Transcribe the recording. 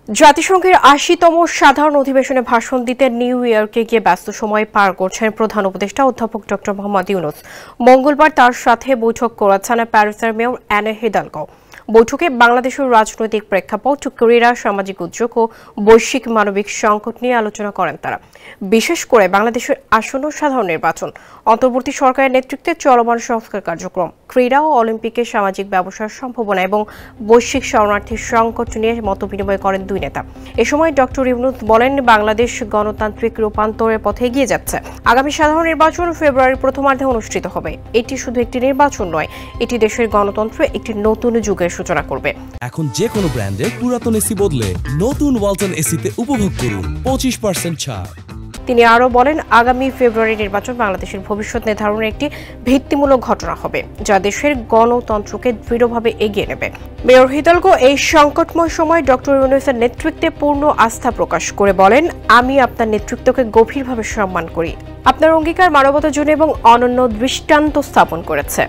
জাতিসংঘের ৮০তম সাধারণ অধিবেশনে ভাষণ দিতে নিউ ইয়র্কে গিয়ে ব্যস্ত সময় পার করছেন প্রধান উপদেষ্টা অধ্যাপক ড মোহাম্মদ ইউনূস। মঙ্গলবার তার সাথে বৈঠক করেছেন প্যারিসের মেয়র অ্যানে হিদালগো। বৈঠকে বাংলাদেশের রাজনৈতিক প্রেক্ষাপট, ক্রীড়া, সামাজিক উদ্যোগ ও বৈশ্বিক মানবিক সংকট নিয়ে আলোচনা করেন তারা। বিশেষ করে বাংলাদেশের আসন্ন সাধারণ নির্বাচন, অন্তর্বর্তী সরকারের নেতৃত্বে চলমান সংস্কার কার্যক্রম, ক্রীড়া ও অলিম্পিকে সামাজিক ব্যবসার সম্ভাবনা এবং বৈশ্বিক শরণার্থী সংকট নিয়ে মতবিনিময় করেন দুই নেতা। এ সময় ড ইউনূস বলেন, বাংলাদেশ গণতান্ত্রিক রূপান্তরের পথে এগিয়ে যাচ্ছে। আগামী সাধারণ নির্বাচন ফেব্রুয়ারির প্রথমার্ধে অনুষ্ঠিত হবে। এটি শুধু একটি নির্বাচন নয়, এটি দেশের গণতন্ত্রে একটি নতুন যুগের সূচনা করবে। এখন যে কোনো ব্র্যান্ডের পুরাতন এসি বদলে নতুন ওয়ালটন এসিতে উপভোগ করুন 25% ছাড়। তিনি আরও বলেন, আগামী ফেব্রুয়ারি নির্বাচন বাংলাদেশের ভবিষ্যৎ নির্ধারণের একটি ভিত্তিমূলক ঘটনা হবে, যা দেশের গণতন্ত্রকে দৃঢ়ভাবে এগিয়ে নেবে। মেয়র হিদালগো এই সংকটময় সময় ড ইউনূসের নেতৃত্বে পূর্ণ আস্থা প্রকাশ করে বলেন, আমি আপনার নেতৃত্বকে গভীরভাবে সম্মান করি। আপনার অঙ্গীকার মানবতার জন্য এবং অনন্য দৃষ্টান্ত স্থাপন করেছে।